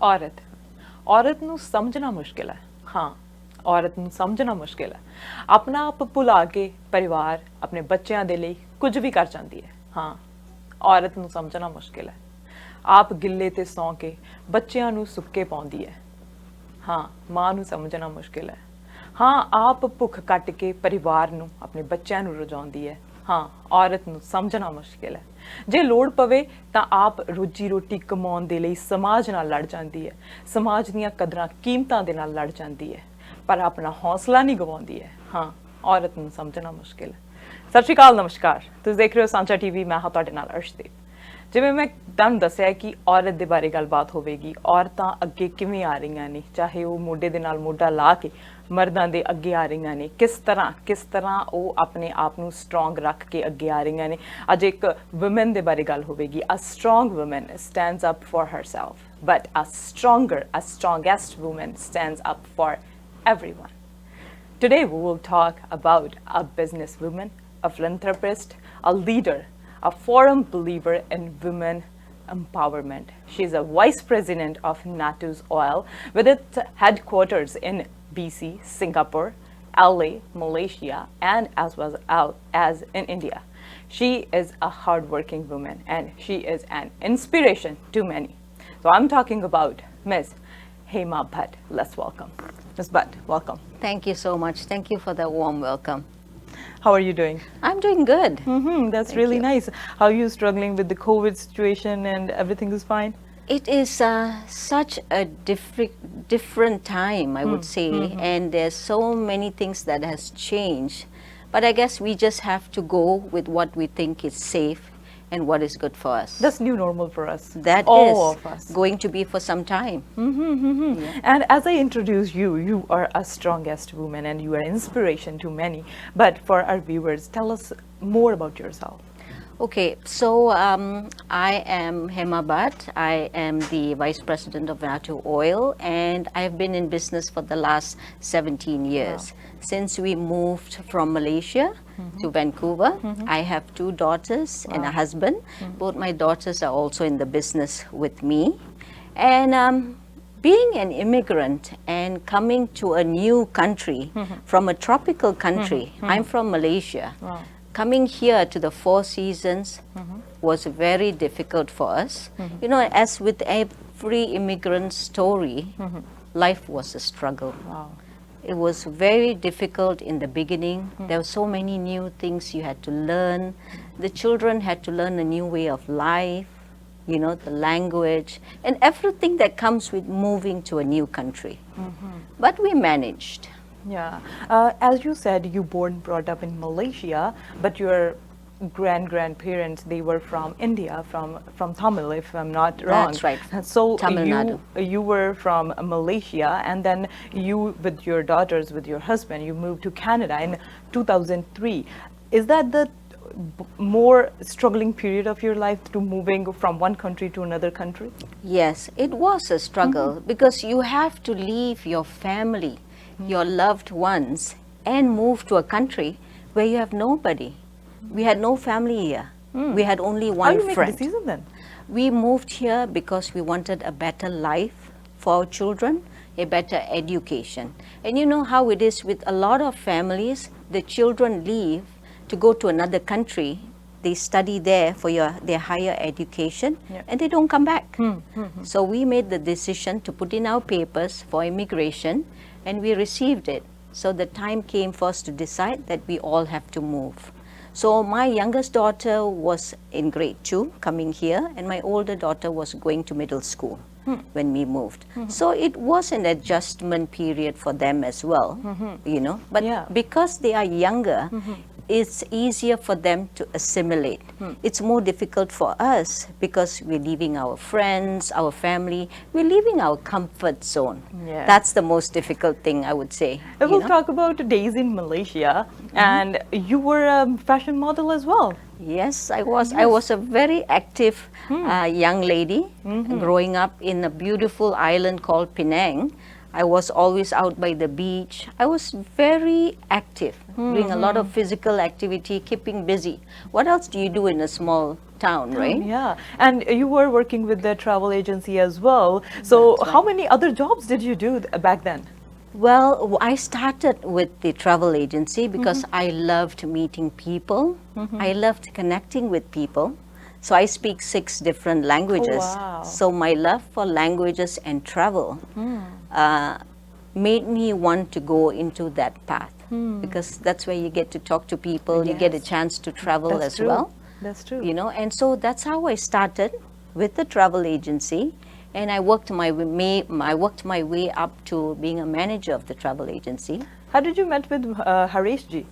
ਔਰਤ ਨੂੰ ਸਮਝਣਾ ਮੁਸ਼ਕਿਲ ਹੈ। ਹਾਂ, ਔਰਤ ਨੂੰ ਸਮਝਣਾ ਮੁਸ਼ਕਿਲ ਹੈ। ਆਪਣਾ ਆਪ ਭੁਲਾ ਕੇ ਪਰਿਵਾਰ, ਆਪਣੇ ਬੱਚਿਆਂ ਦੇ ਲਈ ਕੁਝ ਵੀ ਕਰ ਜਾਂਦੀ ਹੈ। ਹਾਂ, ਔਰਤ ਨੂੰ ਸਮਝਣਾ ਮੁਸ਼ਕਿਲ ਹੈ। ਆਪ ਗਿੱਲੇ ਤੇ ਸੌਂ ਕੇ ਬੱਚਿਆਂ ਨੂੰ ਸੁੱਕੇ ਪਾਉਂਦੀ ਹੈ। ਹਾਂ, ਮਾਂ ਨੂੰ ਸਮਝਣਾ ਮੁਸ਼ਕਿਲ ਹੈ। ਹਾਂ, ਆਪ ਭੁੱਖ ਕੱਟ ਕੇ ਪਰਿਵਾਰ ਨੂੰ, ਆਪਣੇ ਬੱਚਿਆਂ ਨੂੰ ਰਜਾਉਂਦੀ ਹੈ। ਹਾਂ, ਔਰਤ ਨੂੰ ਸਮਝਣਾ ਮੁਸ਼ਕਿਲ ਹੈ। ਜੇ ਲੋੜ ਪਵੇ ਤਾਂ ਆਪ ਰੋਜੀ ਰੋਟੀ ਕਮਾਉਣ ਦੇ ਲਈ ਸਮਾਜ ਨਾਲ ਲੜ ਜਾਂਦੀ ਹੈ, ਸਮਾਜ ਦੀਆਂ ਕਦਰਾਂ ਕੀਮਤਾਂ ਦੇ ਨਾਲ ਲੜ ਜਾਂਦੀ ਹੈ, ਪਰ ਆਪਣਾ ਹੌਸਲਾ ਨਹੀਂ ਗਵਾਉਂਦੀ ਹੈ। ਹਾਂ, ਔਰਤ ਨੂੰ ਸਮਝਣਾ ਮੁਸ਼ਕਿਲ ਹੈ। ਸਤਿ ਸ਼੍ਰੀ ਅਕਾਲ, ਨਮਸਕਾਰ। ਤੁਸੀਂ ਦੇਖ ਰਹੇ ਹੋ ਸਾਂਝਾ ਟੀਵੀ। ਮੈਂ ਹਾਂ ਤੁਹਾਡੇ ਨਾਲ ਅਰਸ਼ਦੀਪ। ਜਿਵੇਂ ਮੈਂ ਤੁਹਾਨੂੰ ਦੱਸਿਆ ਕਿ ਔਰਤ ਦੇ ਬਾਰੇ ਗੱਲਬਾਤ ਹੋਵੇਗੀ, ਔਰਤਾਂ ਅੱਗੇ ਕਿਵੇਂ ਆ ਰਹੀਆਂ ਨੇ, ਚਾਹੇ ਉਹ ਮੋਢੇ ਦੇ ਨਾਲ ਮੋਢਾ ਲਾ ਕੇ ਮਰਦਾਂ ਦੇ ਅੱਗੇ ਆ ਰਹੀਆਂ ਨੇ, ਕਿਸ ਤਰ੍ਹਾਂ ਉਹ ਆਪਣੇ ਆਪ ਨੂੰ ਸਟਰੋਂਗ ਰੱਖ ਕੇ ਅੱਗੇ ਆ ਰਹੀਆਂ ਨੇ। ਅੱਜ ਇੱਕ ਵੂਮਨ ਦੇ ਬਾਰੇ ਗੱਲ ਹੋਵੇਗੀ। A strong woman stands up for herself, but a strongest woman stands up for everyone. Today we will talk about a businesswoman, a philanthropist, a leader, a firm believer in women empowerment. She is a vice president of Natu'oil with its headquarters in BC, Singapore, LA, Malaysia, and as well as in India. She is a hardworking woman and she is an inspiration to many. So I'm talking about Ms. Hema Bhatt. Let's welcome. Ms. Bhatt, welcome. Thank you so much. Thank you for the warm welcome. How are you doing? I'm doing good. That's really nice. How are you struggling with the COVID situation and everything is fine? It is such a different time, I would say, and there's so many things that has changed. But I guess we just have to go with what we think is safe and what is good for us. That's new normal for us. That all is of us. going to be for some time. Yeah. And as I introduce you, you are a strongest woman and you are inspiration to many. But for our viewers, tell us more about yourself. Okay, so I am Huma Bhatt. I am the Vice President of Natu'oil, and I have been in business for the last 17 years. Wow. Since we moved from Malaysia to Vancouver, I have 2 daughters and a husband. Both my daughters are also in the business with me. And being an immigrant and coming to a new country, from a tropical country, I'm from Malaysia. Wow. Coming here to the Four Seasons was very difficult for us. You know, as with every immigrant story, life was a struggle. Wow. It was very difficult in the beginning. There were so many new things you had to learn. The children had to learn a new way of life, you know, the language, and everything that comes with moving to a new country. But we managed. Yeah. As you said, you brought up in Malaysia, but your grandparents, they were from India, from Tamil, if I'm not wrong. That's right. So Tamil Nadu. you were from Malaysia, and then you, with your daughters, with your husband, you moved to Canada in 2003. Is that the more struggling period of your life, to moving from one country to another country? Yes, it was a struggle because you have to leave your family, your loved ones, and move to a country where you have nobody. We had no family here. We had only one How do you make friend. decision then? We moved here because we wanted a better life for our children, a better education. And you know how it is with a lot of families, the children leave to go to another country. They study there for their higher education, and they don't come back. So we made the decision to put in our papers for immigration, and we received it. So the time came for us to decide that we all have to move. So my youngest daughter was in grade 2 coming here, and my older daughter was going to middle school when we moved. So it was an adjustment period for them as well, you know. But because they are younger, it's easier for them to assimilate. It's more difficult for us because we're leaving our friends, our family, we're leaving our comfort zone. That's the most difficult thing, I would say. We'll talk about days in Malaysia, and you were a fashion model as well. Yes, I was. I was a very active young lady growing up in a beautiful island called Penang. I was always out by the beach. I was very active, doing a lot of physical activity, keeping busy. What else do you do in a small town, right? Yeah, and you were working with the travel agency as well. So That's how right. many other jobs did you do back then? Well, I started with the travel agency because I loved meeting people. I loved connecting with people. So I speak 6 different languages. wow. So my love for languages and travel uh, made me want to go into that path because that's where you get to talk to people, you get a Yes. chance to travel That's as true. well. That's true. You know, and so that's how I started with the travel agency, and I worked my way up to being a manager of the travel agency. How did you met with Harish ji?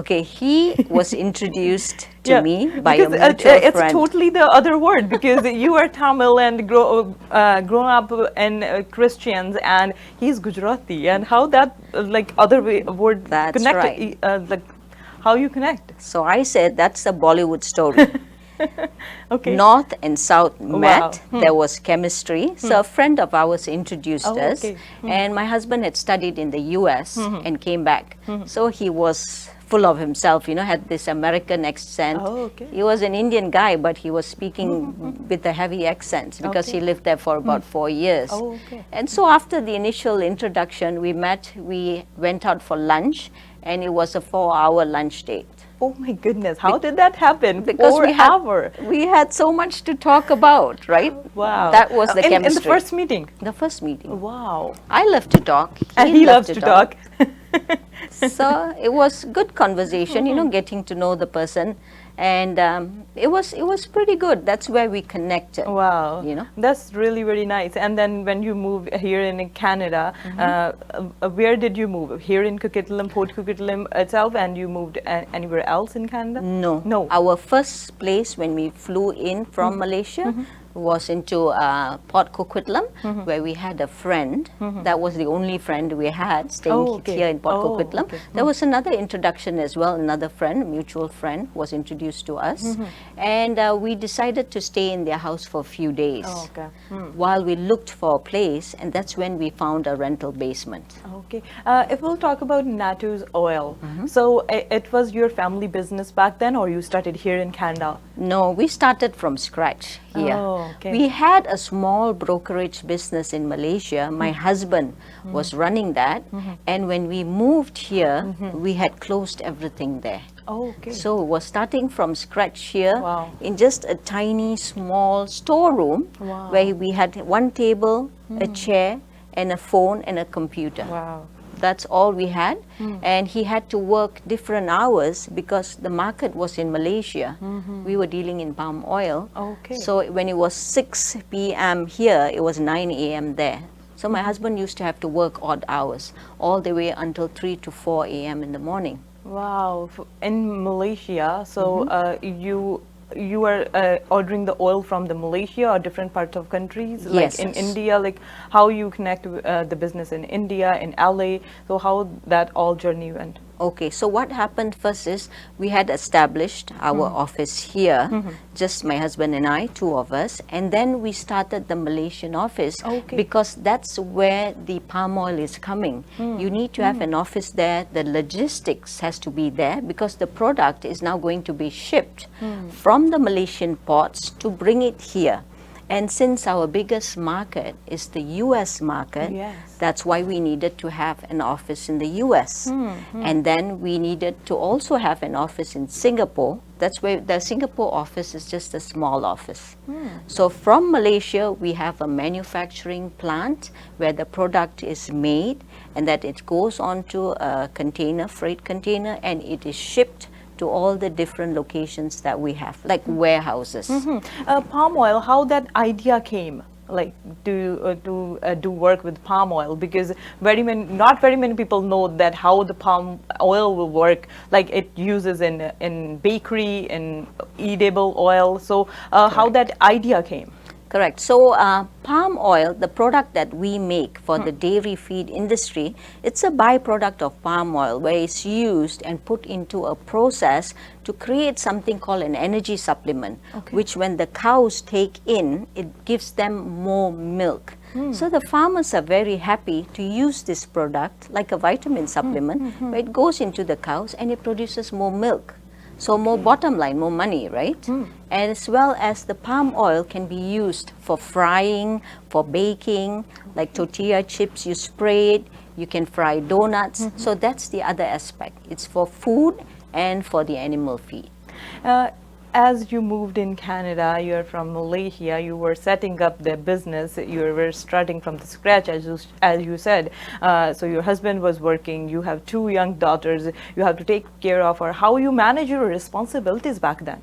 Okay, he was introduced to me by a because mutual it's friend. totally the other word because you are Tamil and grown up in Christians, and he's Gujarati, and how that like other word That's connect right. like how you connect? So I said that's a Bollywood story. Okay. North and South met. Wow. There was chemistry. So a friend of ours introduced Oh, us, okay. and my husband had studied in the U.S. and came back. So he was full of himself, you know, had this American accent. Oh, okay. He was an Indian guy, but he was speaking with a heavy accent because he lived there for about 4 years. Oh, okay. And so after the initial introduction, we met, we went out for lunch, and it was a 4-hour lunch date. Oh my goodness, how did that happen? Because 4 hour. we had so much to talk about, right? Wow. That was the chemistry. In the first meeting. The first meeting. Wow. I love to talk. And he loves to talk. So it was good conversation, you know, getting to know the person, and it was pretty good. That's where we connected. Wow, You know. that's really very nice. And then when you moved here in Canada, where did you move? Here in Coquitlam, Port Coquitlam itself, and you moved anywhere else in Canada? No. No. Our first place when we flew in from Malaysia was into Port Coquitlam, where we had a friend. That was the only friend we had staying Oh, okay. here in Port Oh, Coquitlam. okay. There was another introduction as well. Another friend, a mutual friend, was introduced to us, and we decided to stay in their house for a few days Oh, okay. while we looked for a place, and that's when we found a rental basement. Okay. If we'll talk about Natu'oil, so it was your family business back then, or you started here in Canada? No, we started from scratch here. Oh, okay. We had a small brokerage business in Malaysia. My husband was running that, and when we moved here, we had closed everything there. Oh, okay. So we were starting from scratch here Wow. in just a tiny small storeroom Wow. where we had one table, a chair, and a phone and a computer. Wow. That's all we had, and he had to work different hours because the market was in Malaysia. We were dealing in palm oil. Okay. So when it was 6 p.m. here, it was 9 a.m. there. So my husband used to have to work odd hours all the way until 3 to 4 a.m. in the morning. Wow. In Malaysia, so you were ordering the oil from the Malaysia or different parts of countries, like Yes, in yes. India, like how you connect the business in India, in LA, so how that all journey went. Okay, so what happened first is we had established our office here, just my husband and I, 2 of us, and then we started the Malaysian office Okay. because that's where the palm oil is coming. You need to have an office there, the logistics has to be there because the product is now going to be shipped from the Malaysian ports to bring it here. And since our biggest market is the US market, Yes. that's why we needed to have an office in the US. And then we needed to also have an office in Singapore. That's where the Singapore office is just a small office. So from Malaysia, we have a manufacturing plant where the product is made and that it goes onto a container, freight container, and it is shipped to all the different locations that we have, like warehouses. Palm oil, how that idea came, like to do work with palm oil, because not very many people know that how the palm oil will work. Like it uses in bakery, in edible oil. So how that idea came. Correct. So palm oil, the product that we make for the dairy feed industry, it's a byproduct of palm oil where it's used and put into a process to create something called an energy supplement, which when the cows take in, it gives them more milk. So the farmers are very happy to use this product like a vitamin supplement where it goes into the cows and it produces more milk. So more bottom line, more money, right? And as well as the palm oil can be used for frying, for baking, like tortilla chips, you spray it, you can fry donuts. So that's the other aspect. It's for food and for the animal feed. As you moved in Canada, you're from Malaysia, you were setting up the business, you were starting from the scratch, as you said. So your husband was working, you have 2 young daughters, you have to take care of her. How you manage your responsibilities back then?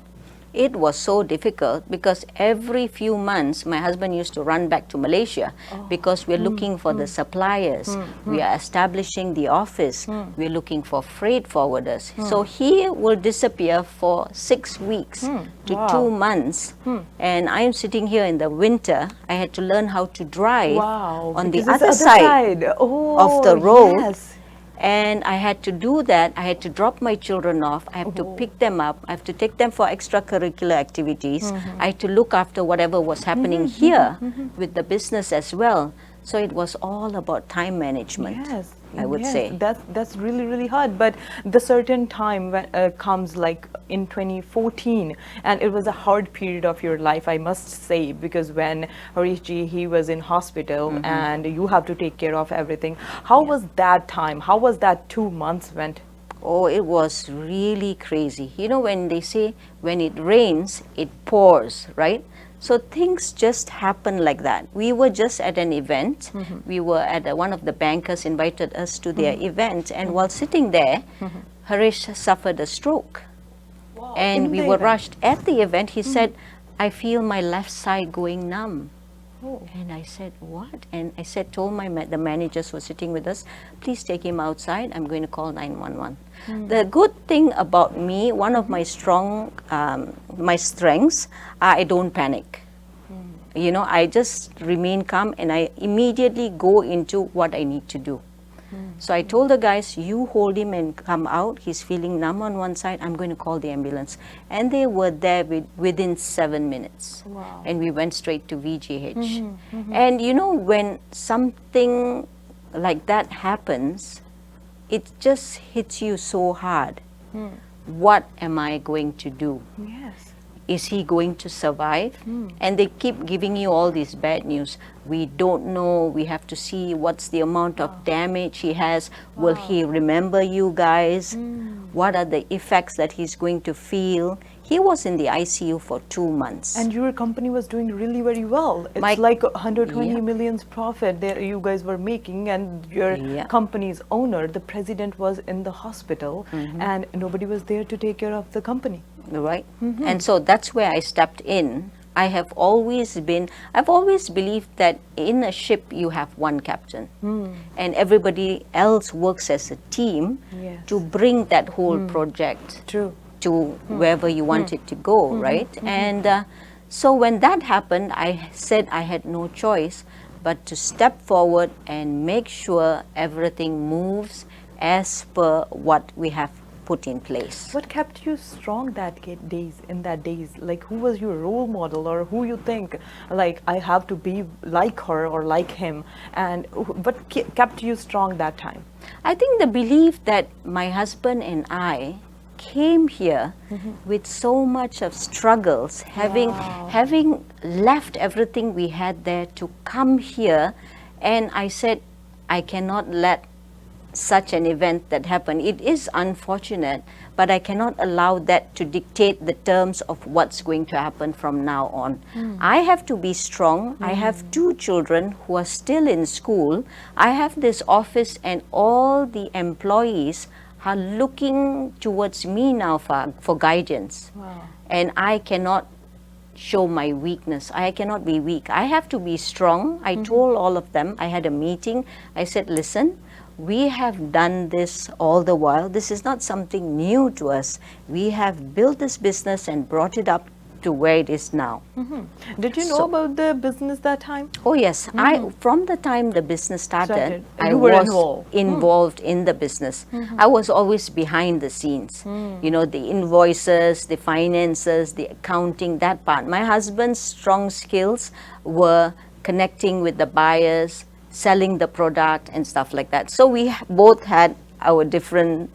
It was so difficult because every few months my husband used to run back to Malaysia because we're looking for the suppliers, we are establishing the office, we're looking for freight forwarders. So he will disappear for 6 weeks to Wow. 2 months, and I am sitting here in the winter. I had to learn how to drive on the because other it's side Oh, of the road. yes. And I had to do that. I had to drop my children off. I have to pick them up. I have to take them for extracurricular activities. I had to look after whatever was happening here with the business as well. So it was all about time management. Yes, I would yes, say. that's really hard. But the certain time when comes like in 2014, and it was a hard period of your life, I must say, because when Harishji, he was in hospital and you have to take care of everything. How was that time? How was that 2 months went? Oh, it was really crazy. You know, when they say when it rains, it pours, right? So things just happen like that. We were just at an event. We were at one of the bankers invited us to their event, and while sitting there, Harish suffered a stroke. And In we the were event? rushed at the event. He said, I feel my left side going numb. And I said, what? And I said, told the managers who were sitting with us, please take him outside. I'm going to call 911. The good thing about me, one of my my strengths, I don't panic. You know, I just remain calm and I immediately go into what I need to do. So I told the guys, you hold him and come out. He's feeling numb on one side. I'm going to call the ambulance. And they were there within 7 minutes. Wow. And we went straight to VGH. And you know, when something like that happens, it just hits you so hard. What am I going to do? Yes. Is he going to survive? And they keep giving you all these bad news. We don't know. We have to see what's the amount of damage he has. Will he remember you guys? What are the effects that he's going to feel? He was in the ICU for 2 months. And your company was doing really very well. It's My- like 120 Yeah. millions profit that you guys were making, and your Yeah. company's owner, the president, was in the hospital, and nobody was there to take care of the company. Right? And so that's where I stepped in. I've always believed that in a ship you have one captain and everybody else works as a team Yes. to bring that whole project True. to wherever you want it to go, right? And so when that happened, I said I had no choice but to step forward and make sure everything moves as per what we have put in place. What kept you strong in that days? Like, who was your role model, or who you think, like, I have to be like her or like him? And what kept you strong that time? I think the belief that my husband and I came here with so much of struggles, having left everything we had there to come here, and I said, I cannot let such an event that happened. It is unfortunate, but I cannot allow that to dictate the terms of what's going to happen from now on. I have to be strong. I have 2 children who are still in school. I have this office, and all the employees are looking towards me now for guidance. Wow. And I cannot show my weakness. I cannot be weak. I have to be strong. I told all of them, I had a meeting. I said, listen, we have done this all the while. This is not something new to us. We have built this business and brought it up to where it is now. Did you know about the business that time? Oh yes, from the time the business started, I you were was involved in the business. I was always behind the scenes. You know, the invoices, the finances, the accounting, that part. My husband's strong skills were connecting with the buyers, selling the product and stuff like that. So we both had our different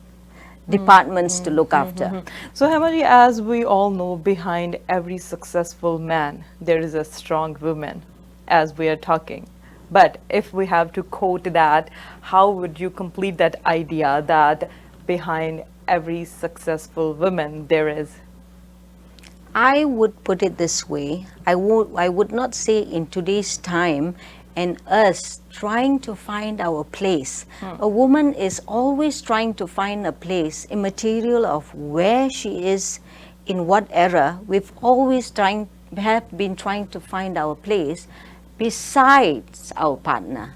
departments to look after. So, Hemaji, as we all know, behind every successful man, there is a strong woman, as we are talking. But if we have to quote that, how would you complete that idea that behind every successful woman, there is? I would put it this way. I would not say in today's time and us trying to find our place. A woman is always trying to find a place, immaterial of where she is, in what era. We've always have been trying to find our place besides our partner.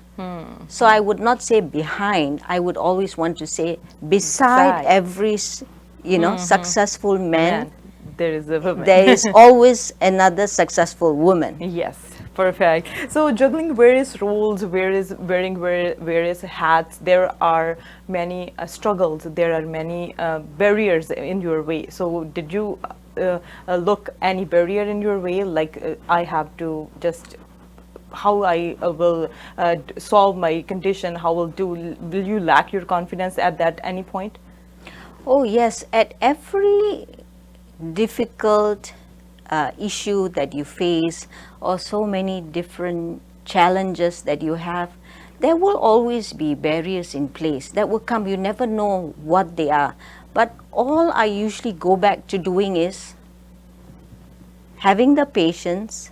So I would not say behind. I would always want to say beside every, successful man. There is a woman. There is always another successful woman. Yes, perfect. So juggling various roles, wearing various hats, there are many struggles, there are many barriers in your way. So did you look any barrier in your way, like I have to just how I will solve my condition, will you lack your confidence at that any point? Oh yes, at every difficult issue that you face, or so many different challenges that you have, there will always be barriers in place that will come. You never know what they are. But all I usually go back to doing is having the patience.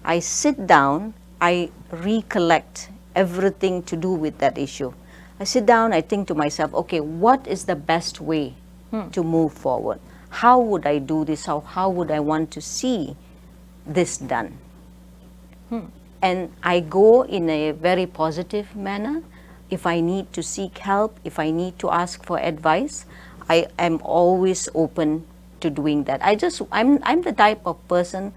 I sit down, I recollect everything to do with that issue. I sit down, I think to myself, okay, what is the best way to move forward? How would I do this? How would I want to see this done? And I go in a very positive manner. If I need to seek help, if I need to ask for advice, I am always open to doing that. I'm the type of person,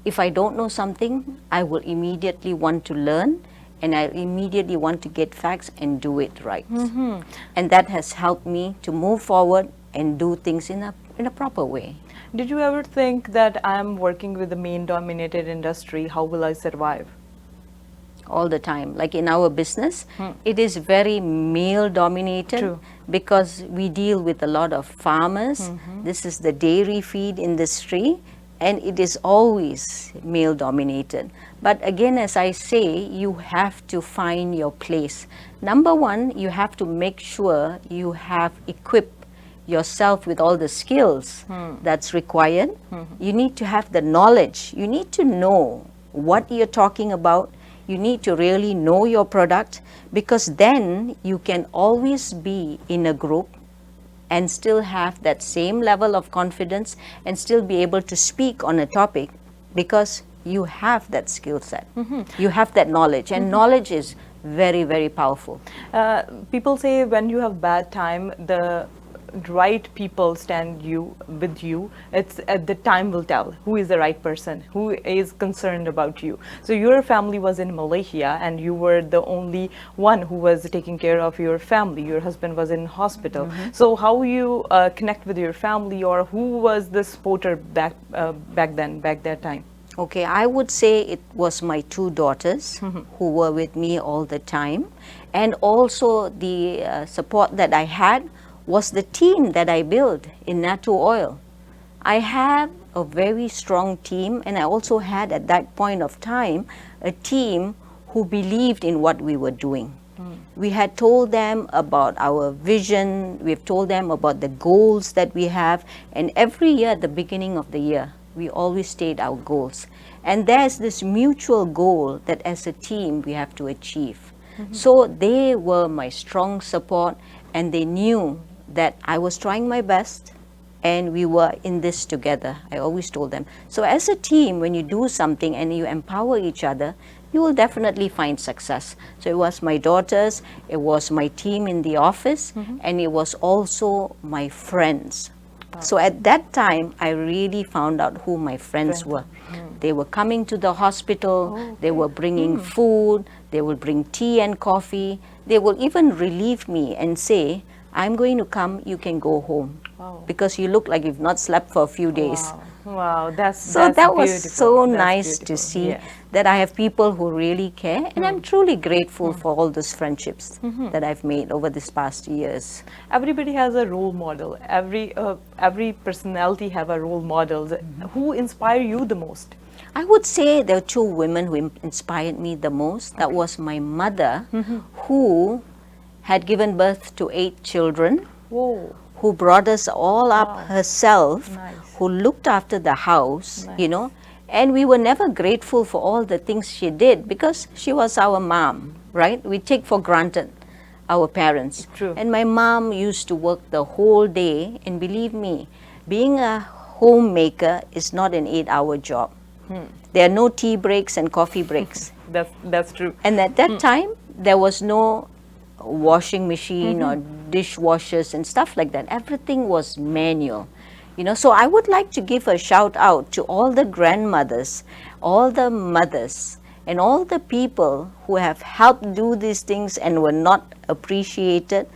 if I don't know something, I will immediately want to learn, and I immediately want to get facts and do it right. And that has helped me to move forward and do things in a proper way. Did you ever think that I'm working with a male-dominated industry, how will I survive? All the time. Like in our business, it is very male-dominated because we deal with a lot of farmers. This is the dairy feed industry, and it is always male-dominated. But again, as I say, you have to find your place. Number one, you have to make sure you have equipped yourself with all the skills that's required. You need to have the knowledge. You need to know what you're talking about. You need to really know your product, because then you can always be in a group and still have that same level of confidence and still be able to speak on a topic, because you have that skill set. You have that knowledge, and knowledge is very, very powerful. People say when you have bad time, the right people stand with you. It's the time will tell who is the right person, who is concerned about you. So your family was in Malaysia and you were the only one who was taking care of your family. Your husband was in hospital. So how you connect with your family, or who was the supporter back that time? Okay, I would say it was my two daughters who were with me all the time, and also the support that I had was the team that I built in Natu'oil. I have a very strong team, and I also had at that point of time a team who believed in what we were doing. We had told them about our vision, we've told them about the goals that we have, and every year at the beginning of the year, we always state our goals. And there's this mutual goal that as a team we have to achieve. So they were my strong support, and they knew that I was trying my best and we were in this together. I always told them. So as a team, when you do something and you empower each other, you will definitely find success. So it was my daughters, it was my team in the office, and it was also my friends. So at that time, I really found out who my friends were. They were coming to the hospital, they were bringing food, they will bring tea and coffee. They will even relieve me and say, I'm going to come, you can go home. Because you look like you've not slept for a few days. Wow, that's So that was beautiful. so That's nice to beautiful. see Yes. that I have people who really care, and I'm truly grateful for all those friendships that I've made over these past years. Everybody has a role model. Every personality have a role model. Who inspire you the most? I would say there are two women who inspired me the most. That was my mother, who had given birth to 8 children, Whoa. who brought us all up Wow. herself, Nice. who looked after the house, you Nice. know, and we were never grateful for all the things she did because she was our mom, right? We take for granted our parents. True. And my mom used to work the whole day, and believe me, being a homemaker is not an 8-hour job. There are no tea breaks and coffee breaks. That's true. And at that time, there was no washing machine or dishwashers and stuff like that. Everything was manual. You know, so I would like to give a shout out to all the grandmothers, all the mothers, and all the people who have helped do these things and were not appreciated.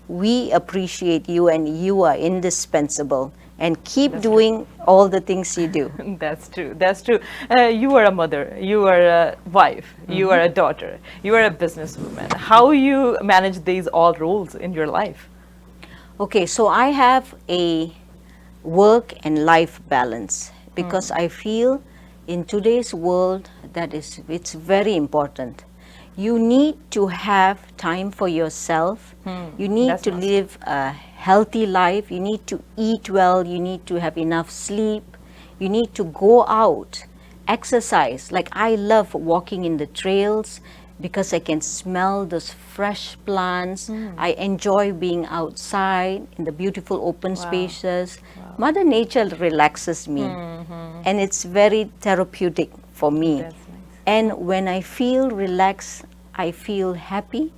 We appreciate you, and you are indispensable. And keep doing all the things you do. That's true. That's true. You are a mother. You are a wife. You are a daughter. You are a businesswoman. How you manage these all roles in your life? Okay, so I have a work and life balance because I feel in today's world that it's very important. You need to have time for yourself. You need That's to must. live a healthy life. You need to eat well. You need to have enough sleep. You need to go out, exercise. Like I love walking in the trails because I can smell those fresh plants. I enjoy being outside in the beautiful open spaces. Mother Nature relaxes me, and it's very therapeutic for me. That's nice. And when I feel relaxed, I feel happy,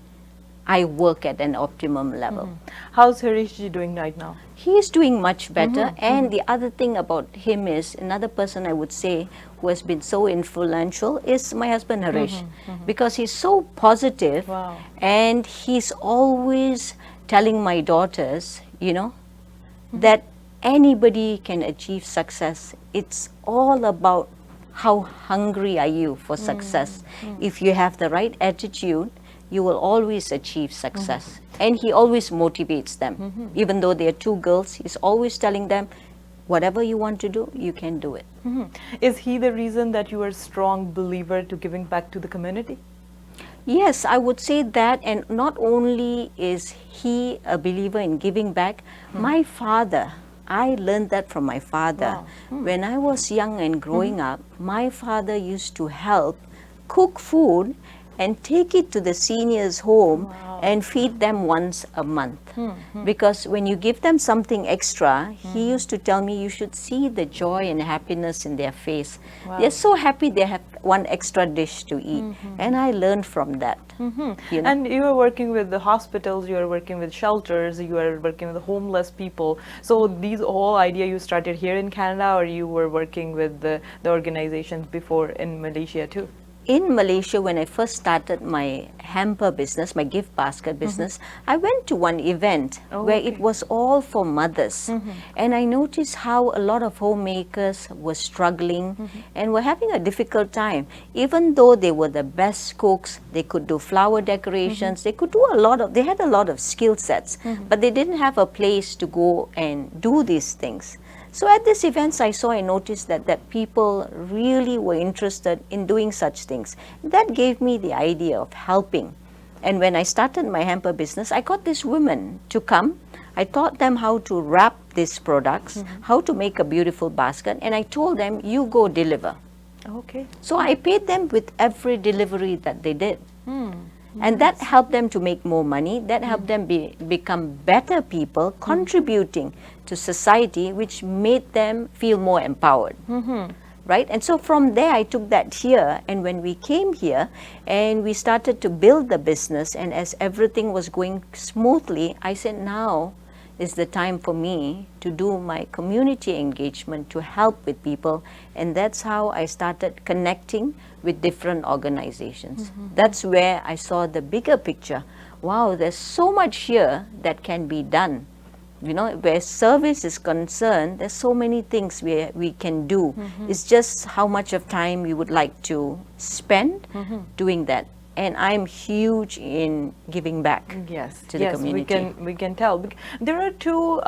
I work at an optimum level. How's Harishji doing right now? He is doing much better. And the other thing about him is, another person I would say who has been so influential is my husband Harish, because he's so positive. Wow. And he's always telling my daughters, you know, that anybody can achieve success. It's all about how hungry are you for success. If you have the right attitude, you will always achieve success. And he always motivates them. Even though they are 2 girls, he's always telling them, whatever you want to do, you can do it. Is he the reason that you are a strong believer to giving back to the community? Yes, I would say that. And not only is he a believer in giving back, my father, I learned that from my father. Wow. When I was young and growing up, my father used to help cook food and take it to the seniors' home and feed them once a month. Because when you give them something extra, he used to tell me, you should see the joy and happiness in their face. They're so happy they have one extra dish to eat. And I learned from that. You know? And you are working with the hospitals, you are working with shelters, you are working with the homeless people. So these whole idea you started here in Canada, or you were working with the organizations before in Malaysia too? In Malaysia, when I first started my hamper business, my gift basket business, I went to one event where it was all for mothers. And I noticed how a lot of homemakers were struggling and were having a difficult time. Even though they were the best cooks, they could do flower decorations, they could do they had a lot of skill sets, but they didn't have a place to go and do these things. So at these events, I saw and noticed that people really were interested in doing such things. That gave me the idea of helping. And when I started my hamper business, I got these women to come. I taught them how to wrap these products, how to make a beautiful basket, and I told them, you go deliver. Okay. So I paid them with every delivery that they did. And that helped them to make more money. That helped them become better people, contributing to society, which made them feel more empowered. Right? And so from there, I took that here. And when we came here and we started to build the business, and as everything was going smoothly, I said, now is the time for me to do my community engagement, to help with people. And that's how I started connecting with different organizations. That's where I saw the bigger picture. Wow, there's so much here that can be done You know, where service is concerned, there's so many things we can do. It's just how much of time you would like to spend doing that. And I'm huge in giving back Yes, to the yes, community. we can tell. There are two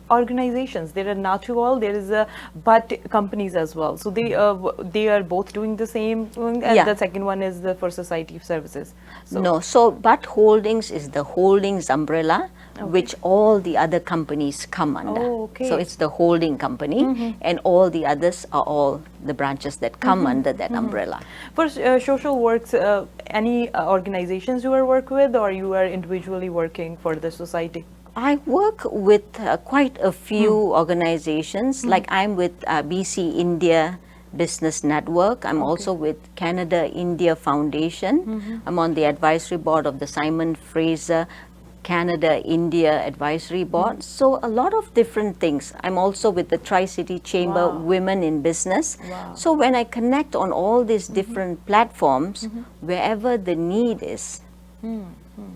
organizations. There are Natu'oil, there is a Bhatt companies as well. So they are both doing the same thing, and Yeah. the second one is the for society services. So No, so Bhatt Holdings is the holdings umbrella, which all the other companies come under. Oh, okay. So it's the holding company, and all the others are all the branches that come under that umbrella. for social works, any organizations you are work with, or you are individually working for the society? I work with quite a few organizations, like I'm with BC India Business Network. I'm also with Canada India Foundation. I'm on the advisory board of the Simon Fraser Canada India Advisory Board. So a lot of different things. I'm also with the Tri-City Chamber Wow. Women in Business. Wow. So when I connect on all these different platforms, wherever the need is,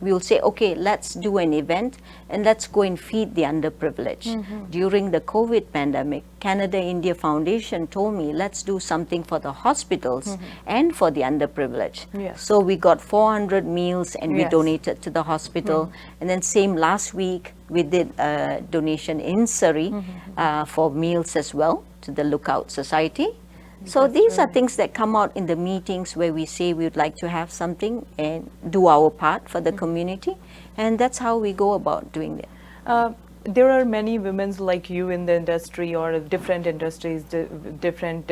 we'll say, okay, let's do an event and let's go and feed the underprivileged. During the COVID pandemic, Canada India Foundation told me, let's do something for the hospitals and for the underprivileged. Yes. So we got 400 meals and we Yes. donated to the hospital. And then same last week, we did a donation in Surrey for meals as well to the Lookout Society. So these are things that come out in the meetings where we say we would like to have something and do our part for the community. And that's how we go about doing it. There are many women like you in the industry or different industries, different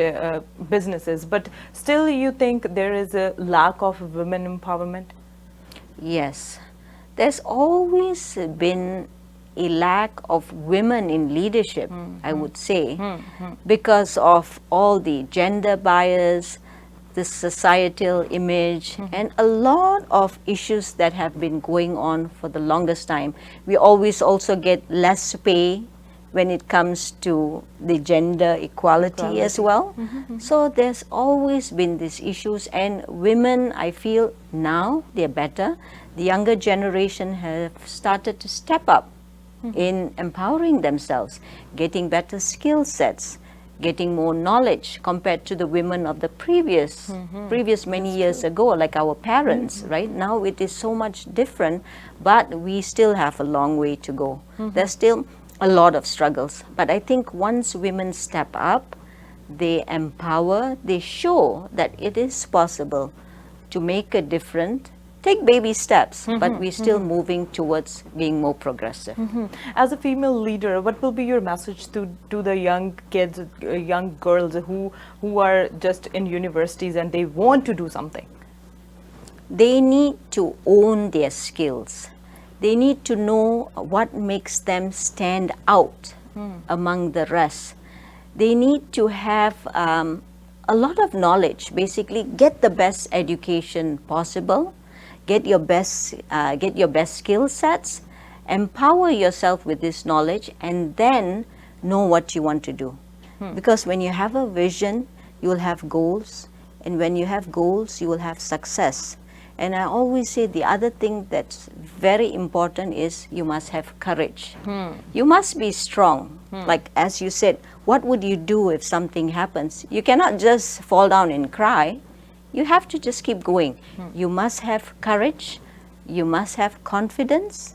businesses, but still you think there is a lack of women empowerment? Yes, there's always been a lack of women in leadership, I would say, because of all the gender bias, the societal image, and a lot of issues that have been going on for the longest time. We always also get less pay when it comes to the gender equality as well. So there's always been these issues, and women, I feel now they're better. The younger generation have started to step up in empowering themselves, getting better skill sets, getting more knowledge compared to the women of the previous many years ago, like our parents. Right now it is so much different, but we still have a long way to go. There's still a lot of struggles, but I think once women step up, they empower, they show that it is possible to make a difference. Take baby steps, but we're still moving towards being more progressive. As a female leader, what will be your message to the young kids, young girls who are just in universities and they want to do something? They need to own their skills. They need to know what makes them stand out among the rest. They need to have a lot of knowledge, basically get the best education possible, get your best skill sets, empower yourself with this knowledge, and then know what you want to do. Because when you have a vision, you will have goals, and when you have goals, you will have success. And I always say the other thing that's very important is you must have courage. You must be strong. Like as you said, what would you do if something happens? You cannot just fall down and cry. You have to just keep going. You must have courage, you must have confidence,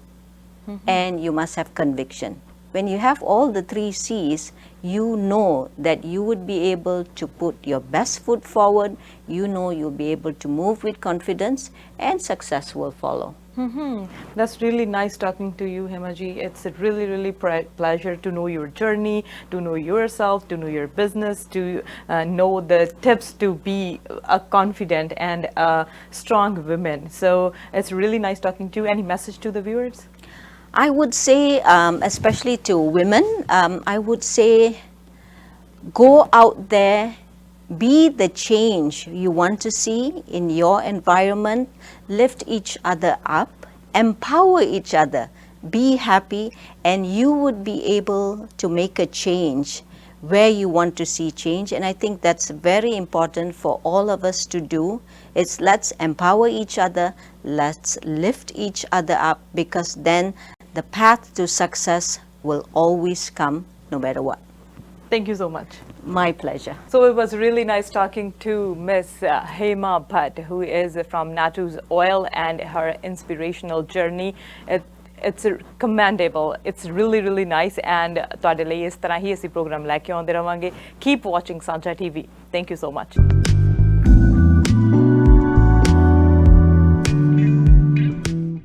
and you must have conviction. When you have all the 3 C's, you know that you would be able to put your best foot forward, you know you'll be able to move with confidence, and success will follow. That's really nice talking to you, Hema ji. It's a really pleasure to know your journey, to know yourself, to know your business, to know the tips to be a confident and a strong woman. So it's really nice talking to you. Any message to the viewers? I would say, especially to women, I would say go out there, be the change you want to see in your environment, lift each other up, empower each other, be happy, and you would be able to make a change where you want to see change. And I think that's very important for all of us to do. It's let's empower each other, let's lift each other up, because then the path to success will always come no matter what. Thank you so much. My pleasure. So it was really nice talking to Miss Hema Bhatt, who is from Natu'oil, and her inspirational journey. It's commendable. It's really, really nice. And ਤੁਹਾਡੇ ਲਈ ਇਸ ਤਰ੍ਹਾਂ ਹੀ ਅਸੀਂ programme ਲੈ ਕੇ ਆਉਂਦੇ ਰਵਾਂਗੇ. Keep watching Sanjha TV. Thank you so much.